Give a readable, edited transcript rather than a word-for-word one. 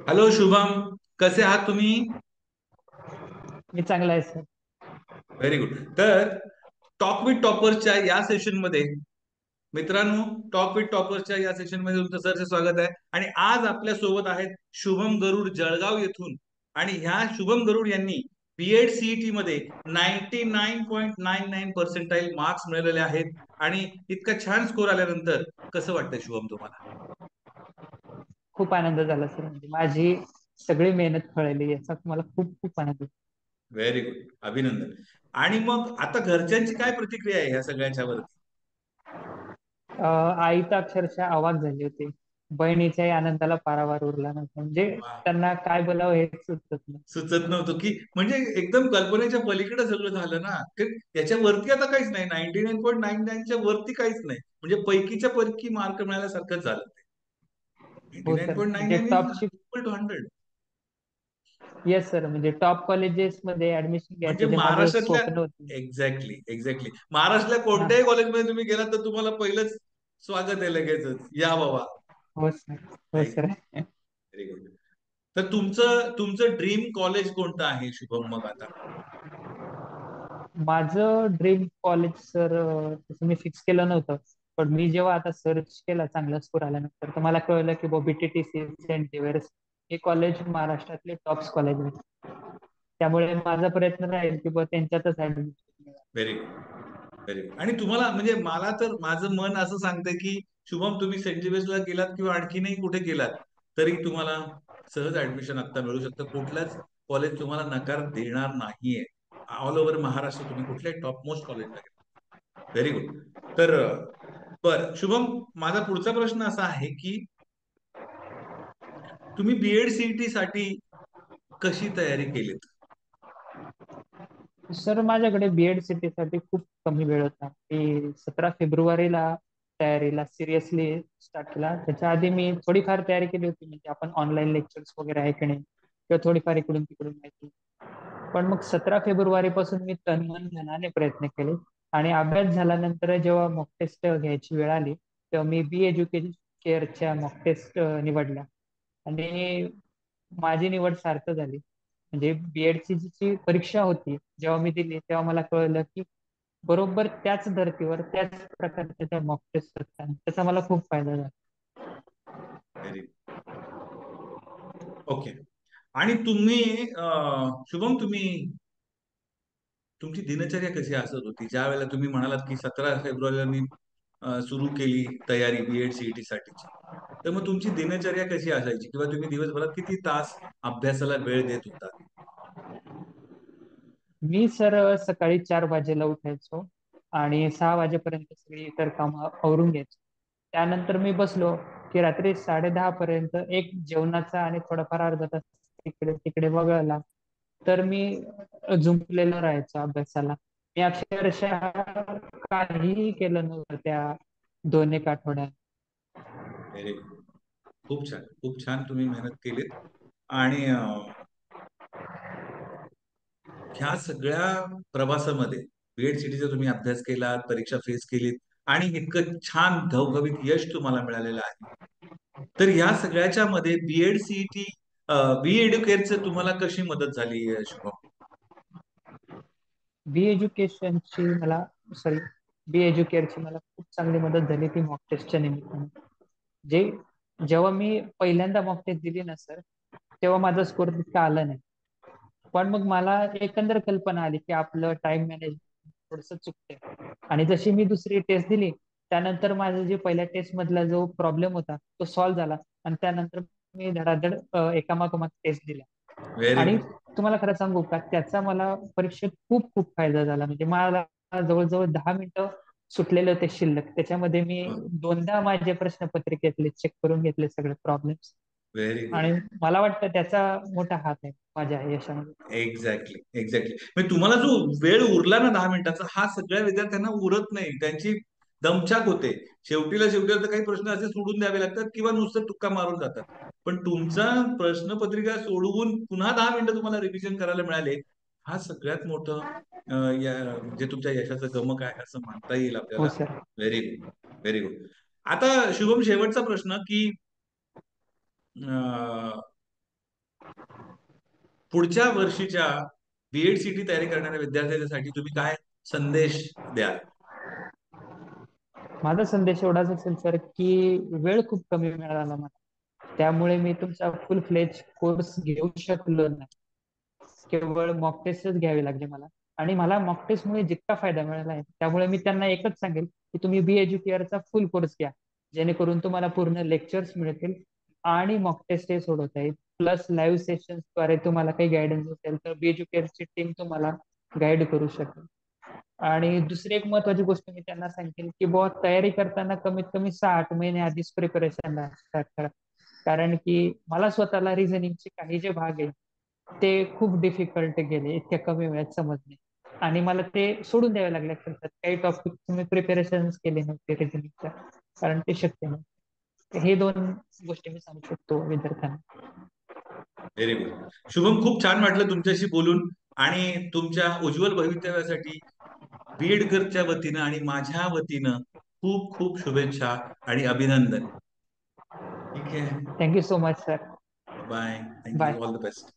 Hello Shubham, कसे आहात तुम्ही? मी चांगला आहे सर. Very good. तर टॉक विथ टॉपर्सच्या या सेशन मध्ये मित्रांनो, टॉक विथ टॉपर्सच्या या सेशन मध्ये तुमचं सरचे स्वागत आहे. आणि आज आपल्या सोबत आहेत शुभम गरुड जळगाव येथून. आणि ह्या शुभम गरुड यांनी बीएड सीईटी मध्ये 99.99% मार्क्स मिळवलेले आहेत. आणि इतका छान स्कोर आल्यानंतर कसं वाटतंय शुभम तुम्हाला? खूप आनंद झाला सर. म्हणजे माझी सगळी मेहनत फळली याचा मला खूप खूप आनंद आहे. व्हेरी गुड, अभिनंदन. आणि मग आता घरच्यांची काय प्रतिक्रिया आहे ह्या सगळ्याच्या वरती? आई तर अक्षरशः अवाक झाली होती. बहिणीच्याही आनंदाला पारावार उरला नव्हता. म्हणजे वा, त्यांना काय बोलावं हेच सुचत नाही. सुचत नव्हतं की म्हणजे एकदम कल्पनेच्या पलीकडे सगळं झालं ना. त्याच्या वरती आता काहीच नाही, 99.99च्या वरती काहीच नाही, म्हणजे पैकीच्या पैकी मार्क मिळाल्यासारखंच झालं. नाईन्टी हो नाईन सर. पॉईंट नाईन म्हणजे नाईन इज टॉपची इक्वल टू 100. Yes sir. म्हणजे टॉप कॉलेजेस मध्ये ऍडमिशन म्हणजे घ्यायचं जे माझं महाराष्ट्रातल्या, स्वप्न होतं. एक्झॅक्टली एक्झॅक्टली, महाराष्ट्रातल्या हा. कोणत्याही कॉलेजमध्ये तुम्ही गेलात तर तुम्हाला पहिलंच स्वागत आहे लगेचच, या बाबा. हो सर. हो सर. Very good. तर तुमचं तुमचं ड्रीम कॉलेज कोणतं आहे शुभम मग आता? माझं ड्रीम कॉलेज सर तसं मी फिक्स केलं नव्हतं. पण मी जेव्हा आता सर्च केला चांगला स्कोर आल्यानंतर तर मला कळलं की बीटीटीसी, सेंट झेवियर्स हे कॉलेज महाराष्ट्रातले टॉप्स कॉलेज आहेत. त्यामुळे माझा प्रयत्न राहील की बुवा त्यांच्यातच admission. Very good, very good. आणि तुम्हाला म्हणजे मला तर माझं मन असं सांगतंय की शुभम, तुम्ही सेंट जेवियर्सला गेलात किंवा आणखीनही कुठे गेलात तरी तुम्हाला सहज ऍडमिशन आता मिळू शकतं. कुठल्याच कॉलेज तुम्हाला नकार देणार नाहीये. ऑल ओव्हर महाराष्ट्र तुम्ही कुठल्याही टॉप मोस्ट कॉलेजला गेला. Very good. तर बर शुभम, माझा पुढचा प्रश्न असा आहे की तुम्ही बीएड सीईटी साठी कशी तयारी केलीत? सर माझ्याकडे बीएड सीटी साठी खूप कमी वेळ होता. की 17 फेब्रुवारीला तयारीला सिरियसली स्टार्ट केला. त्याच्या आधी मी थोडीफार तयारी केली होती. म्हणजे आपण ऑनलाईन लेक्चर्स वगैरे आहे की नाही किंवा थोडीफार इकडून तिकडून माहिती. पण मग 17 फेब्रुवारी पासून मी तनमन धनाने प्रयत्न केले. आणि अभ्यास झाल्यानंतर जेव्हा मॉक टेस्ट घ्यायची वेळ आली तेव्हा मी बी एज्युकेशन केअरच्या मॉक टेस्ट निवडल्या. आणि माझी निवड सार्थ झाली. म्हणजे बीएडची जी परीक्षा होती जेव्हा मी दिली तेव्हा मला कळलं की बरोबर त्याच धर्तीवर त्याच प्रकारच्या त्या मॉक टेस्ट होत्या. त्याचा मला खूप फायदा झाला. Very okay. आणि तुम्ही शुभम, तुम्ही तुमची दिनचर्या कशी असत होती ज्या वेळेला तुम्ही म्हणालात की 17 फेब्रुवारीला मी सुरू केली तयारी बीएड सीईटी साठीची? तर मग तुमची दिनचर्या कशी असायची किंवा तुम्ही दिवसभरात किती तास अभ्यासाला वेळ देत होता? मी सर सकाळी 4 वाजेला उठायचो आणि 6 वाजेपर्यंत सगळी इतर कामं आवरून घ्यायचो. त्यानंतर मी बसलो की रात्री 10:30 पर्यंत एक जेवणाचा आणि थोडाफार अर्धा तास तिकडे तिकडे वगळला तर मी जुंपलेलं राहायचो अभ्यासाला. मी अक्षरशः काहीही केलं नव्हतं त्या 2 एक आठवड्यात. Very good. खूप छान, खूप छान तुम्ही मेहनत केलीत. आणि ह्या सगळ्या प्रवासामध्ये बीएड सिटीचा तुम्ही अभ्यास केलात, परीक्षा फेस केलीत आणि इतकं छान घवघवीत यश तुम्हाला मिळालेलं आहे. तर ह्या सगळ्याच्या मध्ये बीएड सीईटी, बी एड्युकेटचं तुम्हाला कशी मदत झाली शुभम? बी एज्युकेशनची मला सॉरी बी एज्युकेअरची मला खूप चांगली मदत झाली ती मॉक टेस्टच्या निमित्ताने. जे जेव्हा मी पहिल्यांदा मॉक टेस्ट दिली ना सर तेव्हा माझा स्कोर तितका आला नाही. पण मग मला एकंदर कल्पना आली की आपलं टाइम मॅनेजमेंट थोडस चुकतंय. आणि जशी मी दुसरी टेस्ट दिली त्यानंतर माझं जे पहिल्या टेस्ट मधला जो प्रॉब्लेम होता तो सॉल्व्ह झाला. आणि त्यानंतर मी धडाधड एकामागोमाग टेस्ट दिल्या. व्हेरी आणि गुड. तुम्हाला खरं सांगू का त्याचा मला परीक्षेत खूप खूप फायदा झाला. म्हणजे मला जवळजवळ 10 मिनिटं सुटलेले होते शिल्लक. त्याच्यामध्ये मी दोनदा माझे प्रश्नपत्रिकेतले चेक करून घेतले सगळे प्रॉब्लेम्स. Very good. आणि मला वाटतं त्याचा मोठा हात आहे माझ्या यशामध्ये. Exactly exactly. म्हणजे तुम्हाला जो वेळ उरला ना 10 मिनिटाचा, हा सगळ्या विद्यार्थ्यांना उरत नाही. त्यांची दमछाक होते. शेवटी तर काही प्रश्न असे सोडून द्यावे लागतात किंवा नुसतं तुक्का मारून जातात. पण तुमचा प्रश्नपत्रिका सोडवून पुन्हा 10 मिनिटं तुम्हाला रिव्हिजन करायला मिळाले, हा सगळ्यात मोठं या म्हणजे तुमच्या यशाचं गमक आहे असं म्हणता येईल हो आपल्याला. Sir. Very good, very good. आता शुभम, शेवटचा प्रश्न की पुढच्या वर्षीच्या बीएड सीटी तयारी करणाऱ्या विद्यार्थ्यांसाठी तुम्ही काय संदेश द्याल? माझा संदेश एवढाच असेल सर, की वेळ खूप कमी मिळाला मला. त्यामुळे मी तुमचा फुल फ्लेज कोर्स घेऊ शकलो नाही. केवळ मॉक टेस्टच घ्यावे लागले मला. आणि मला मॉक टेस्टमुळे जितका फायदा मिळाला आहे, त्यामुळे मी त्यांना एकच सांगेल की तुम्ही बी एज्युकेअरचा फुल कोर्स घ्या, जेणेकरून तुम्हाला पूर्ण लेक्चर्स मिळतील आणि मॉक टेस्ट हे सोडवता येईल. प्लस लाईव्ह सेशन्सद्वारे तुम्हाला काही गायडन्स असेल तर बी एज्युकेअरची टीम तुम्हाला गाईड करू शकेल. आणि दुसरी एक महत्वाची गोष्ट मी त्यांना सांगेल की बुवा तयारी करताना कमीत कमी 6-8 महिने आधीच प्रिपरेशन स्टार्ट करा. कारण की मला स्वतःला रिझनिंगचे काही जे भाग आहे ते खूप डिफिकल्ट गेले इतक्या कमी वेळात समजणे. आणि मला ते सोडून द्यावे लागले अक्षरशः. काही टॉपिक मी प्रिपरेशन केले नव्हते रिझनिंगच्या, कारण ते शक्य नव्हते. हे 2 गोष्टी मी सांगू शकतो विद्यार्थ्यांना. Very good. शुभम, खूप छान वाटलं तुमच्याशी बोलून. आणि तुमच्या उज्ज्वल भवितव्यासाठी बीएडकरच्या वतीनं आणि माझ्या वतीनं खूप खूप शुभेच्छा आणि अभिनंदन. ठीक आहे. Thank you so much sir. Bye. Thank you. Bye. All the best.